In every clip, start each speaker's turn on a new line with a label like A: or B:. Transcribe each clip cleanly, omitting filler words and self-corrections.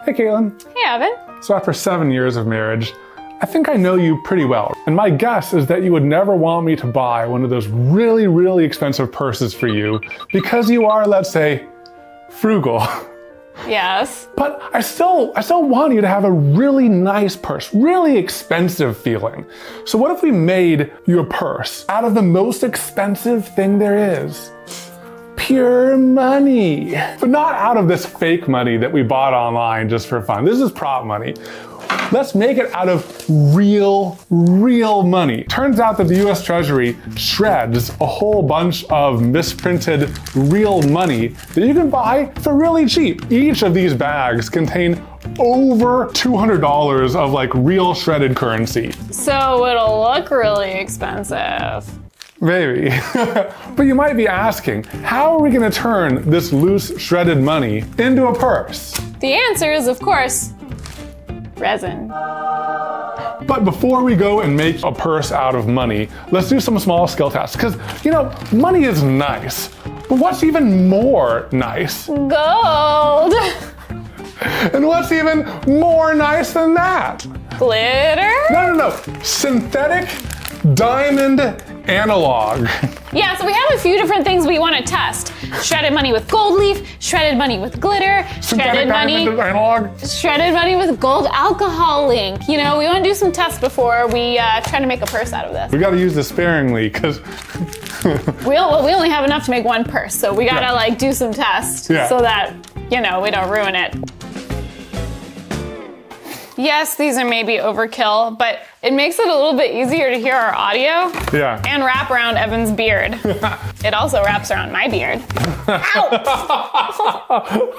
A: Hey, Caitlin.
B: Hey, Evan.
A: So after 7 years of marriage, I think I know you pretty well. And my guess is that you would never want me to buy one of those really, really expensive purses for you because you are, let's say, frugal.
B: Yes.
A: But I still want you to have a really nice purse, really expensive feeling. So what if we made you a purse out of the most expensive thing there is? Pure money. But not out of this fake money that we bought online just for fun. This is prop money. Let's make it out of real money. Turns out that the US Treasury shreds a whole bunch of misprinted real money that you can buy for really cheap. Each of these bags contain over $200 of like real shredded currency.
B: So it'll look really expensive.
A: Maybe. But you might be asking, how are we gonna turn this loose shredded money into a purse?
B: The answer is, of course, resin.
A: But before we go and make a purse out of money, let's do some small skill tests. Because, you know, money is nice, but what's even more nice?
B: Gold.
A: And what's even more nice than that?
B: Glitter?
A: No. Synthetic diamond analog.
B: Yeah, so we have a few different things we want to test. Shredded money with gold leaf, shredded money with glitter,
A: Synthetic diamond analog?
B: Shredded money with gold alcohol link. You know, we want to do some tests before we try to make a purse out of this.
A: We gotta use this sparingly, because
B: we only have enough to make one purse, so we gotta like do some tests so that, you know, we don't ruin it. Yes, these are maybe overkill, but it makes it a little bit easier to hear our audio and wrap around Evan's beard. It also wraps around my beard. Ow!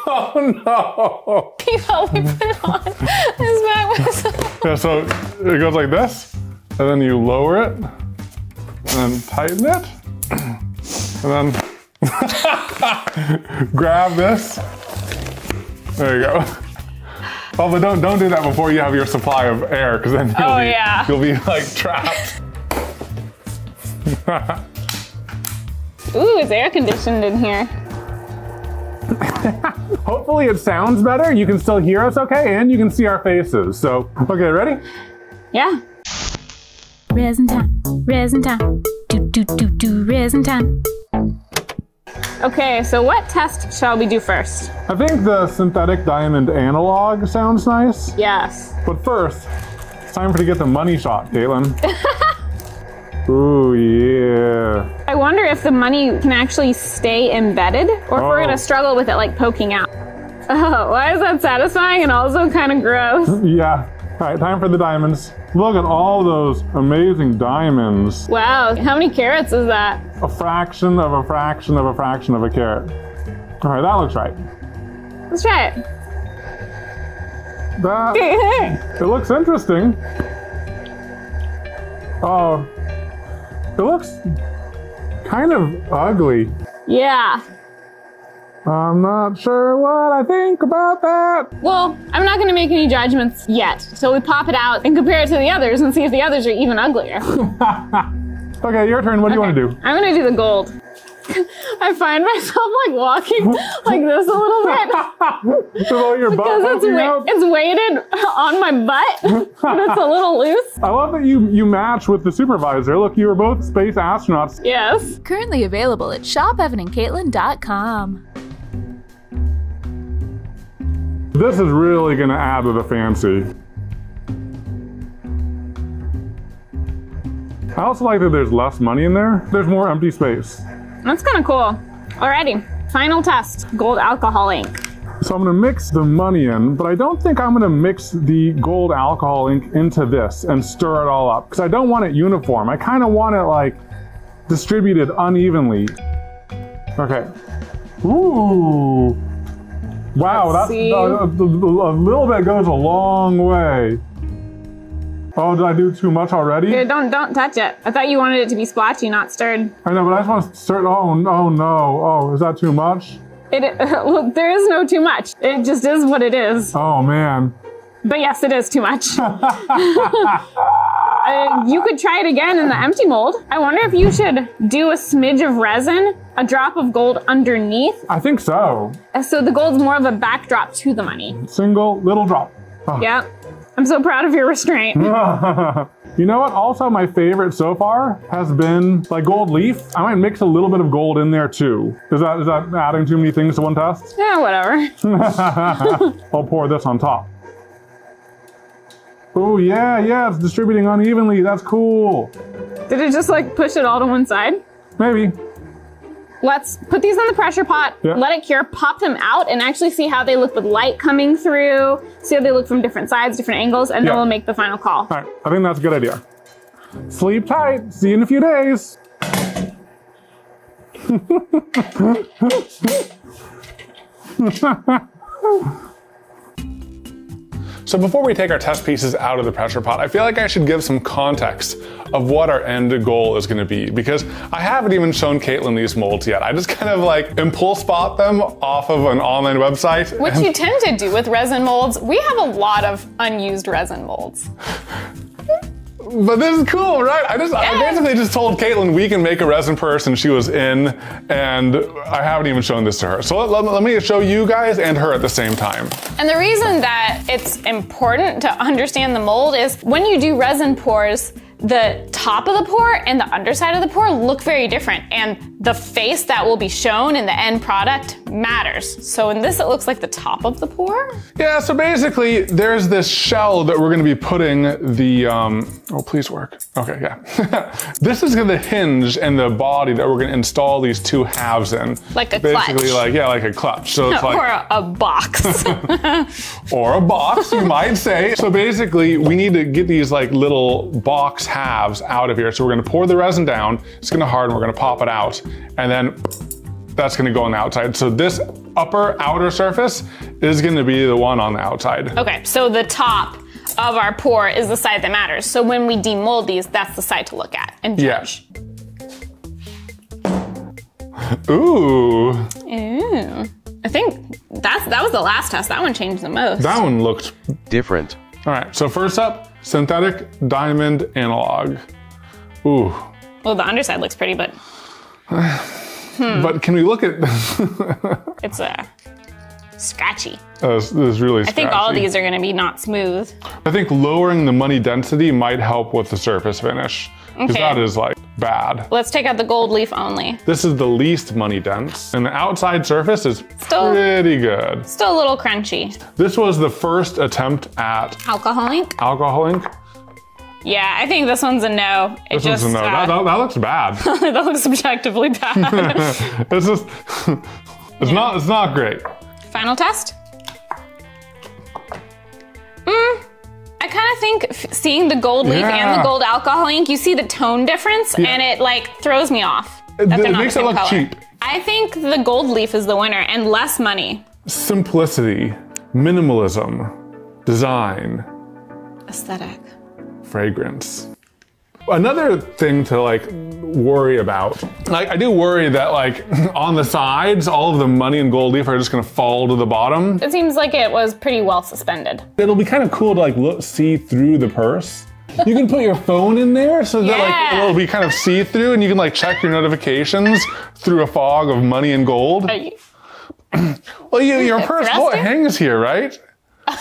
A: Oh no!
B: He helped me put it on. His back was
A: Yeah, so it goes like this, and then you lower it, and then tighten it, and then grab this. There you go. Oh, but don't do that before you have your supply of air, because then you'll be like trapped.
B: Ooh, it's air conditioned in here.
A: Hopefully it sounds better. You can still hear us okay, and you can see our faces. So, okay, ready?
B: Yeah.
C: Resin time, resin time, do resin time.
B: Okay, so what test shall we do first?
A: I think the synthetic diamond analog sounds nice.
B: Yes.
A: But first, it's time to get the money shot, Caitlin. Ooh, yeah.
B: I wonder if the money can actually stay embedded, or if we're gonna struggle with it like poking out. Oh, why is that satisfying and also kind of gross?
A: Yeah. All right, time for the diamonds. Look at all those amazing diamonds.
B: Wow, how many carats is that?
A: A fraction of a fraction of a fraction of a carat. All right, that looks right.
B: Let's try it.
A: It looks interesting. Oh, it looks kind of ugly.
B: Yeah.
A: I'm not sure what I think about that.
B: Well, I'm not gonna make any judgments yet. So we pop it out and compare it to the others and see if the others are even uglier.
A: Okay, your turn. What do you want to do?
B: I'm gonna do the gold. I find myself like walking like this a little bit.
A: So your butt
B: because it's weighted on my butt, but it's a little loose.
A: I love that you match with the supervisor. Look, you were both space astronauts.
B: Yes.
C: Currently available at shopevanandcaitlin.com.
A: This is really gonna add to the fancy. I also like that there's less money in there. There's more empty space.
B: That's kind of cool. Alrighty, final test, gold alcohol ink.
A: So I'm gonna mix the money in, but I don't think I'm gonna mix the gold alcohol ink into this and stir it all up, because I don't want it uniform. I kind of want it like distributed unevenly. Okay. Ooh. Wow, that's a little bit goes a long way. Oh, did I do too much already?
B: Here, don't touch it. I thought you wanted it to be splotchy, not stirred.
A: I know, but I just want to stir. Oh no! Oh, is that too much?
B: Well, there is no too much. It just is what it is.
A: Oh man.
B: But yes, it is too much. You could try it again in the empty mold. I wonder if you should do a smidge of resin a drop of gold underneath.
A: I think so.
B: So the gold's more of a backdrop to the money.
A: Single little drop. Oh.
B: Yep. I'm so proud of your restraint.
A: You know what? Also, my favorite so far has been like gold leaf. I might mix a little bit of gold in there too. Is that adding too many things to one test?
B: Yeah, whatever.
A: I'll pour this on top. Oh yeah, it's distributing unevenly. That's cool.
B: Did it just like push it all to one side?
A: Maybe.
B: Let's put these in the pressure pot, let it cure, pop them out, and actually see how they look with light coming through, see how they look from different sides, different angles, and then we'll make the final call.
A: All right, I think that's a good idea. Sleep tight. See you in a few days. So before we take our test pieces out of the pressure pot, I feel like I should give some context of what our end goal is going to be, because I haven't even shown Caitlin these molds yet. I just kind of like impulse bought them off of an online website.
B: Which you tend to do with resin molds. We have a lot of unused resin molds.
A: But this is cool, right? I basically just told Caitlin we can make a resin purse, and she was in, and I haven't even shown this to her. So let me show you guys and her at the same time.
B: And the reason that it's important to understand the mold is when you do resin pours, the top of the pour and the underside of the pour look very different, and the face that will be shown in the end product matters. So in this, it looks like the top of the pour.
A: Yeah, so basically there's this shell that we're gonna be putting the, oh, please work. Okay, yeah. This is gonna hinge in the body that we're gonna install these two halves in.
B: Like a clutch.
A: Basically like a clutch. So it's like,
B: or a box.
A: Or a box, you might say. So basically we need to get these like little box halves out of here. So we're gonna pour the resin down, it's gonna harden, we're gonna pop it out, and then that's gonna go on the outside. So this upper outer surface is gonna be the one on the outside.
B: Okay, so the top of our pour is the side that matters. So when we demold these, that's the side to look at and judge.
A: Yeah. Ooh.
B: Ooh. I think that was the last test. That one changed the most.
A: That one looked
D: different.
A: All right, so first up, synthetic diamond analog. Ooh.
B: Well, the underside looks pretty, but.
A: But can we look at?
B: It's scratchy.
A: This is really scratchy.
B: I think all of these are going to be not smooth.
A: I think lowering the money density might help with the surface finish, because that is like bad.
B: Let's take out the gold leaf only.
A: This is the least money dense, and the outside surface is pretty good.
B: Still a little crunchy.
A: This was the first attempt at
B: alcohol ink.
A: Alcohol ink.
B: Yeah, I think this one's a no.
A: This one's a no. That looks bad.
B: That looks objectively bad.
A: It's just, it's not great.
B: Final test. I kind of think seeing the gold leaf and the gold alcohol ink, you see the tone difference, and it like throws me off.
A: It makes it look cheap.
B: I think the gold leaf is the winner, and less money.
A: Simplicity, minimalism, design,
B: aesthetic,
A: fragrance. Another thing to like worry about, like I do worry that like on the sides, all of the money and gold leaf are just gonna fall to the bottom.
B: It seems like it was pretty well suspended.
A: It'll be kind of cool to like see through the purse. You can put your phone in there so that like it'll be kind of see-through, and you can like check your notifications through a fog of money and gold. Well, your purse hangs here, right?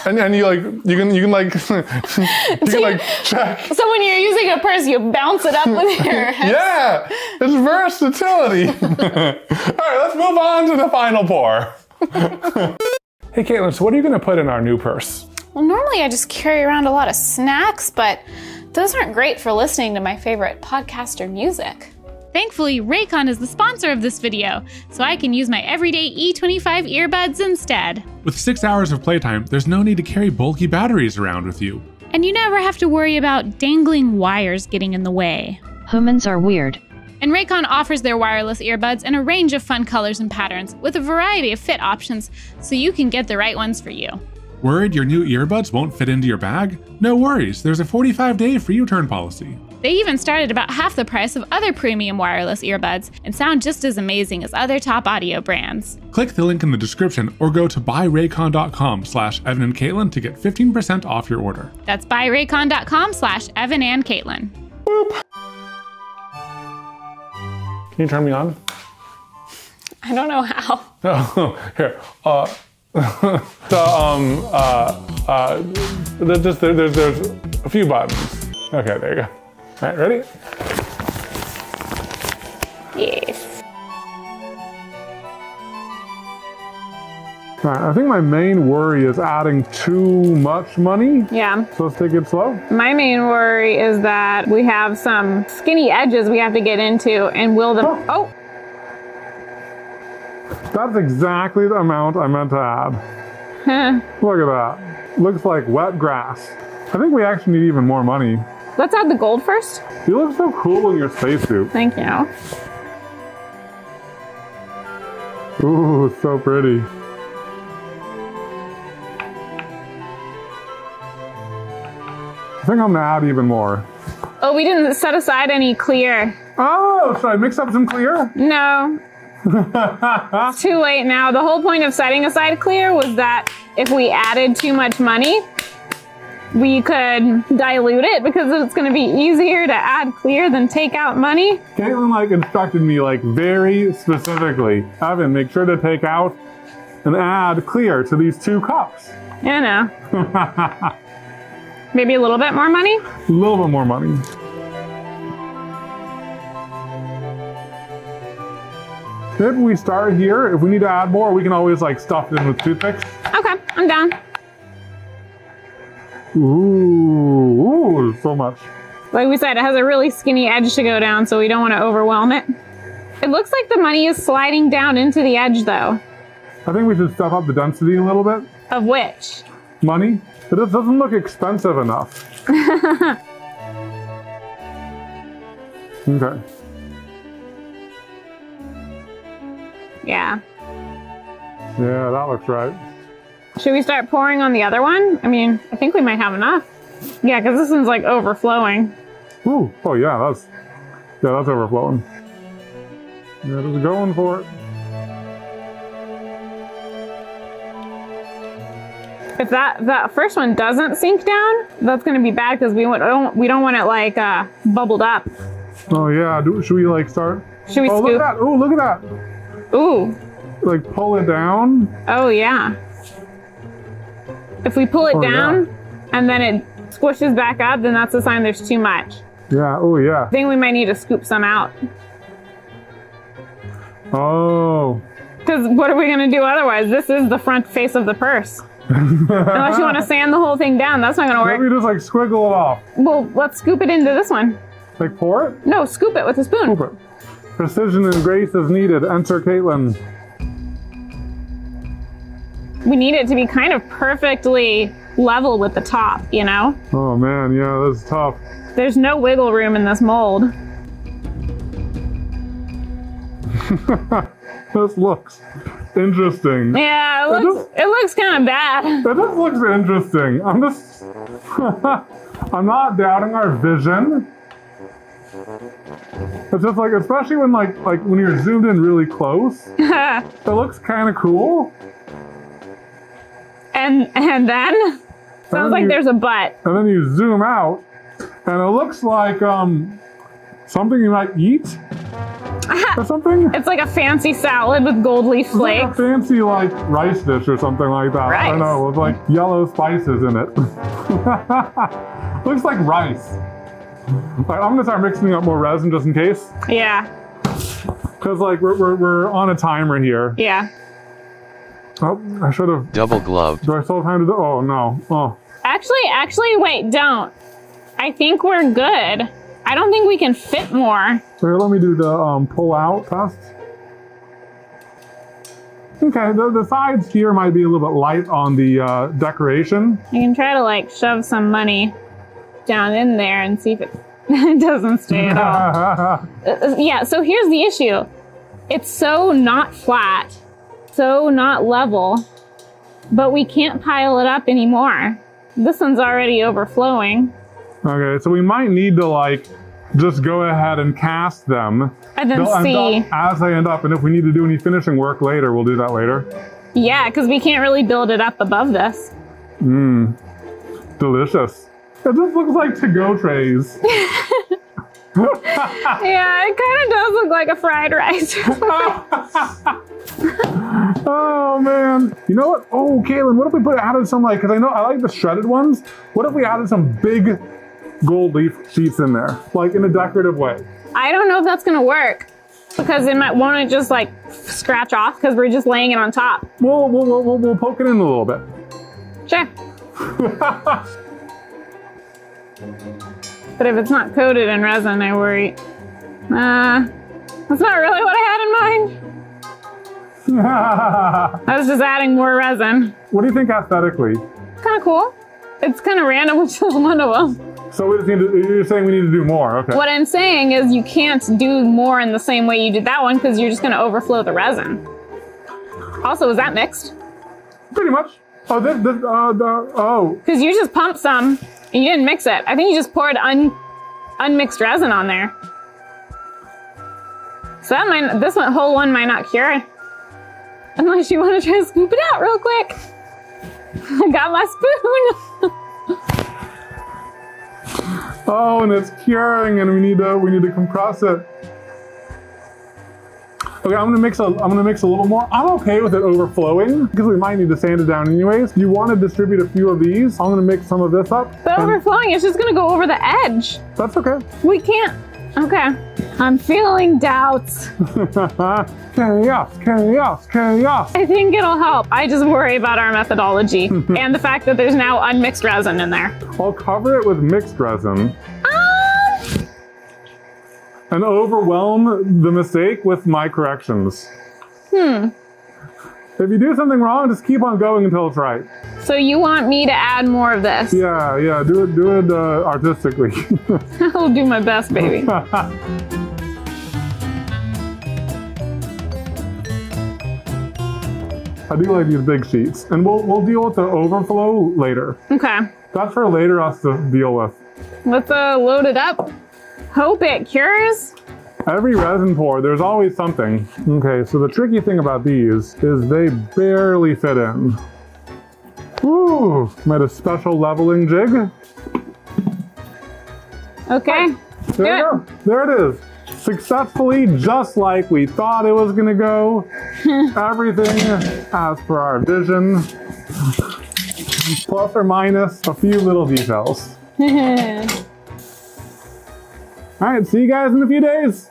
A: And you like you can like check.
B: So when you're using a purse, you bounce it up with your head.
A: Yeah, it's versatility. All right, let's move on to the final pour. Hey Caitlin, so what are you gonna put in our new purse?
B: Well, normally I just carry around a lot of snacks, but those aren't great for listening to my favorite podcaster music.
C: Thankfully, Raycon is the sponsor of this video, so I can use my everyday E25 earbuds instead.
E: With 6 hours of playtime, there's no need to carry bulky batteries around with you.
C: And you never have to worry about dangling wires getting in the way.
F: Humans are weird.
C: And Raycon offers their wireless earbuds in a range of fun colors and patterns, with a variety of fit options, so you can get the right ones for you.
E: Worried your new earbuds won't fit into your bag? No worries, there's a 45-day free return policy.
C: They even start at about half the price of other premium wireless earbuds and sound just as amazing as other top audio brands.
E: Click the link in the description or go to buyraycon.com/Evan and Caitlin to get 15% off your order.
C: That's buyraycon.com/Evan and Caitlin.
A: Boop. Can you turn me on?
B: I don't know how.
A: Oh, here. There's a few buttons. Okay, there you go. All right, ready?
B: Yes.
A: All right, I think my main worry is adding too much money.
B: Yeah.
A: So let's take it slow.
B: My main worry is that we have some skinny edges we have to get into, and will them... Oh!
A: That's exactly the amount I meant to add. Look at that. Looks like wet grass. I think we actually need even more money.
B: Let's add the gold first.
A: You look so cool in your spacesuit.
B: Thank you.
A: Ooh, so pretty. I think I'm gonna add even more.
B: Oh, we didn't set aside any clear.
A: Oh, should I mix up some clear?
B: No. It's too late now. The whole point of setting aside clear was that if we added too much money, we could dilute it because it's going to be easier to add clear than take out money.
A: Caitlin instructed me very specifically, Evan, make sure to take out and add clear to these 2 cups.
B: I know. Maybe a little bit more money?
A: A little bit more money. If we start here, if we need to add more, we can always stuff it in with toothpicks.
B: Okay, I'm down.
A: Ooh, so much.
B: Like we said, it has a really skinny edge to go down, so we don't want to overwhelm it. It looks like the money is sliding down into the edge, though.
A: I think we should step up the density a little bit.
B: Of which?
A: Money. It just doesn't look expensive enough. Okay.
B: Yeah.
A: Yeah, that looks right.
B: Should we start pouring on the other one? I mean, I think we might have enough. Yeah, because this one's overflowing.
A: Ooh, oh yeah, that's overflowing. Yeah, just going for it.
B: If that first one doesn't sink down, that's going to be bad because we don't want it bubbled up.
A: Oh yeah, should we start?
B: Should we scoop?
A: Look at that! Ooh, look at that!
B: Ooh.
A: Pull it down.
B: Oh yeah. If we pull it down and then it squishes back up, then that's a sign there's too much.
A: Yeah. Oh yeah.
B: I think we might need to scoop some out.
A: Oh.
B: Because what are we going to do otherwise? This is the front face of the purse. Unless you want to sand the whole thing down, that's not going to work.
A: Maybe just squiggle it off.
B: Well, let's scoop it into this one.
A: Pour it?
B: No, scoop it with a spoon.
A: Scoop it. Precision and grace is needed. Enter Caitlin.
B: We need it to be kind of perfectly level with the top, you know?
A: Oh man, yeah, this is tough.
B: There's no wiggle room in this mold.
A: This looks interesting.
B: Yeah, it looks kind of bad.
A: It just looks interesting. I'm not doubting our vision. It's just especially when when you're zoomed in really close, it looks kind of cool.
B: And then sounds like there's a butt.
A: And then you zoom out, and it looks like something you might eat or something.
B: It's like a fancy salad with gold leaf flakes.
A: Like a fancy rice dish or something like that.
B: Rice.
A: I don't know, with yellow spices in it. Looks like rice. I'm gonna start mixing up more resin just in case.
B: Yeah.
A: Because we're on a timer here.
B: Yeah.
A: Oh, I should have.
D: Double gloved.
A: Do I still have time to do? Oh no. Oh.
B: Actually, wait, don't. I think we're good. I don't think we can fit more.
A: So here, let me do the pull out test. Okay, the sides here might be a little bit light on the decoration.
B: You can try to shove some money down in there and see if it doesn't stay at all. Yeah, so here's the issue. It's so not flat, so not level, but we can't pile it up anymore. This one's already overflowing.
A: Okay, so we might need to just go ahead and cast them.
B: And then
A: They'll
B: see.
A: end up as they end up, and if we need to do any finishing work later, we'll do that later.
B: Yeah, because we can't really build it up above this.
A: Mmm, delicious. It just looks like to-go trays.
B: Yeah, it kind of does look like a fried rice.
A: Oh man. You know what? Oh, Caitlin, what if we added some because I know I like the shredded ones. What if we added some big gold leaf sheets in there, like in a decorative way?
B: I don't know if that's gonna work because it might want to just like scratch off because we're just laying it on top.
A: We'll poke it in a little bit.
B: Sure. But if it's not coated in resin, I worry. That's not really what I had in mind. I was just adding more resin.
A: What do you think aesthetically?
B: Kind of cool. It's kind of random, which is one of them.
A: So we just need to, you're saying we need to do more, okay.
B: What I'm saying is you can't do more in the same way you did that one because you're just going to overflow the resin. Also, is that mixed?
A: Pretty much. Oh, oh.
B: Because you just pumped some and you didn't mix it. I think you just poured unmixed resin on there. So that might, this whole one might not cure. Unless you want to try to scoop it out real quick. I got my spoon.
A: Oh, and it's curing, and we need to compress it. Okay, I'm gonna mix a little more. I'm okay with it overflowing because we might need to sand it down anyways. You want to distribute a few of these? I'm gonna mix some of this up.
B: The overflowing is just gonna go over the edge.
A: That's okay.
B: We can't. Okay. I'm feeling doubts.
A: Chaos.
B: I think it'll help. I just worry about our methodology and the fact that there's now unmixed resin in there.
A: I'll cover it with mixed resin. And overwhelm the mistake with my corrections. If you do something wrong, just keep on going until it's right.
B: So you want me to add more of this?
A: Yeah, do it artistically.
B: I'll do my best, baby.
A: I do like these big sheets, and we'll deal with the overflow later.
B: Okay.
A: That's for later us to deal with.
B: Let's load it up. Hope it cures.
A: Every resin pour, there's always something. Okay, so the tricky thing about these is they barely fit in. Ooh, made a special leveling jig.
B: Okay.
A: There you go. There it is. Successfully, just like we thought it was gonna go. Everything as per our vision. Plus or minus a few little details. All right, see you guys in a few days.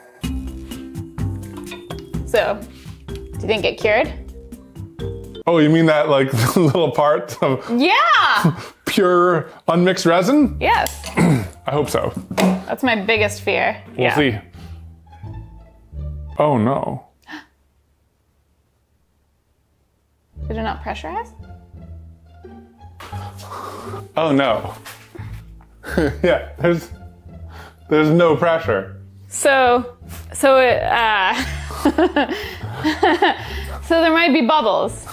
B: So, do you think it cured?
A: Oh, you mean that like little part of
B: Yeah!
A: pure unmixed resin?
B: Yes.
A: I hope so.
B: That's my biggest fear.
A: We'll see. Oh no.
B: Did it not pressurize?
A: Oh no. Yeah, there's no pressure.
B: So it, so there might be bubbles.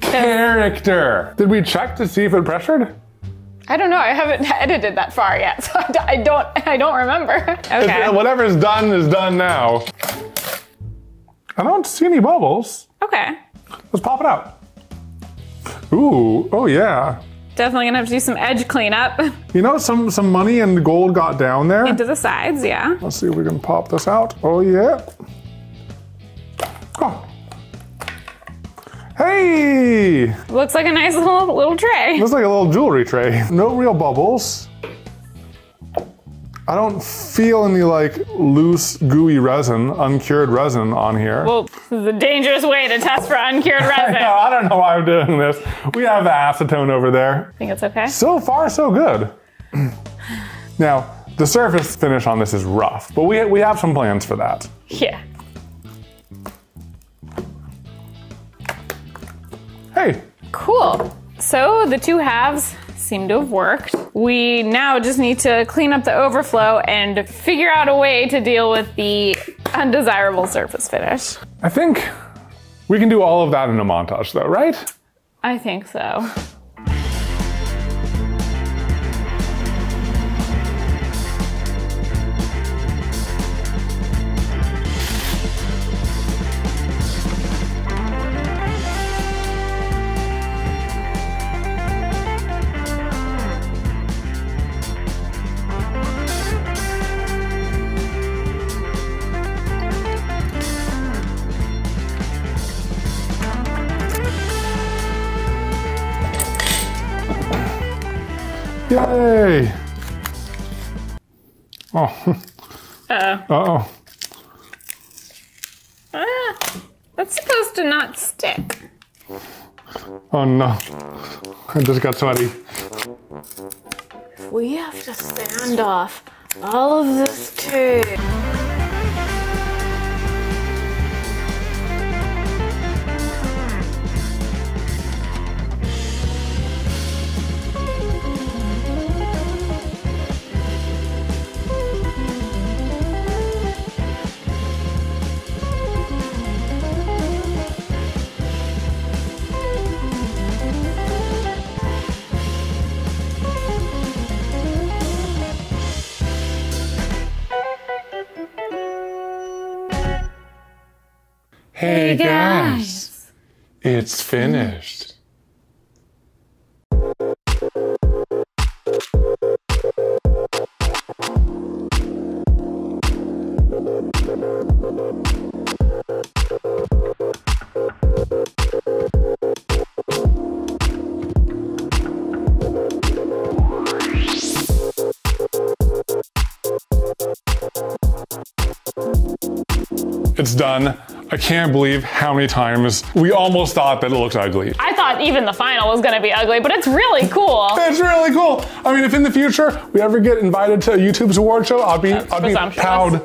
A: Character. Did we check to see if it pressured?
B: I don't know. I haven't edited that far yet, so I don't remember. Okay.
A: Whatever's done is done now. I don't see any bubbles.
B: Okay.
A: Let's pop it out. Ooh, oh yeah.
B: Definitely gonna have to do some edge cleanup.
A: You know, some money and gold got down there.
B: Into the sides, yeah.
A: Let's see if we can pop this out. Oh yeah. Oh. Hey!
B: Looks like a nice little tray.
A: Looks like a little jewelry tray. No real bubbles. I don't feel any like loose, gooey resin, uncured resin on here.
B: Well, this is a dangerous way to test for uncured resin.
A: I don't know why I'm doing this. We have the acetone over there.
B: Think it's okay?
A: So far, so good. Now, the surface finish on this is rough, but we have some plans for that.
B: Yeah.
A: Hey.
B: Cool. So the two halves seem to have worked. We now just need to clean up the overflow and figure out a way to deal with the undesirable surface finish.
A: I think we can do all of that in a montage though, right?
B: I think so.
A: Yay! Oh. Uh-oh.
B: That's supposed to not stick.
A: Oh no. I just got sweaty.
B: We have to sand off all of this tape.
A: Hey guys, it's finished. It's done. I can't believe how many times we almost thought that it looked ugly.
B: I thought even the final was gonna be ugly, but it's really cool.
A: It's really cool. I mean, if in the future we ever get invited to YouTube's award show, I'll be proud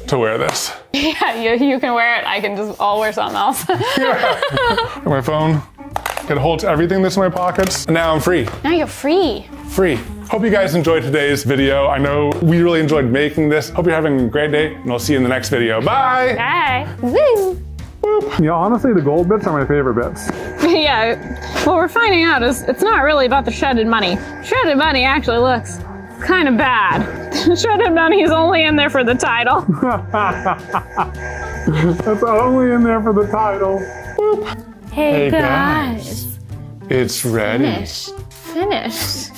A: to wear this.
B: Yeah, you can wear it. I'll wear something else.
A: My phone, get a hold to everything that's in my pockets. And now I'm free.
B: Now you're free.
A: Free. Hope you guys enjoyed today's video. I know we really enjoyed making this. Hope you're having a great day, and I'll see you in the next video. Bye!
B: Bye. Woo!
A: Yeah, honestly, the gold bits are my favorite bits.
B: Yeah, what we're finding out is it's not really about the shredded money. Shredded money actually looks kind of bad. Shredded money is only in there for the title.
A: That's only in there for the title.
B: Hey guys.
A: It's ready.
B: Finished.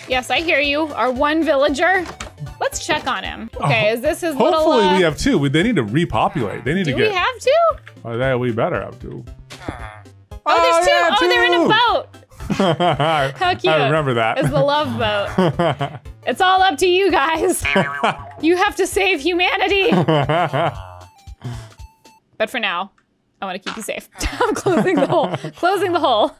C: Yes, I hear you. Our one villager. Let's check on him. Okay, is this his little?
E: Hopefully we have two. They need to repopulate. They need to
C: Do
E: get.
C: we have two?
E: Oh, yeah, we better have two.
C: Oh, there's two.
E: yeah,
C: Oh, they're in a boat. How cute.
E: I remember that.
C: It's the love boat. It's all up to you guys. You have to save humanity. But for now, I want to keep you safe. I'm closing the hole. Closing the hole.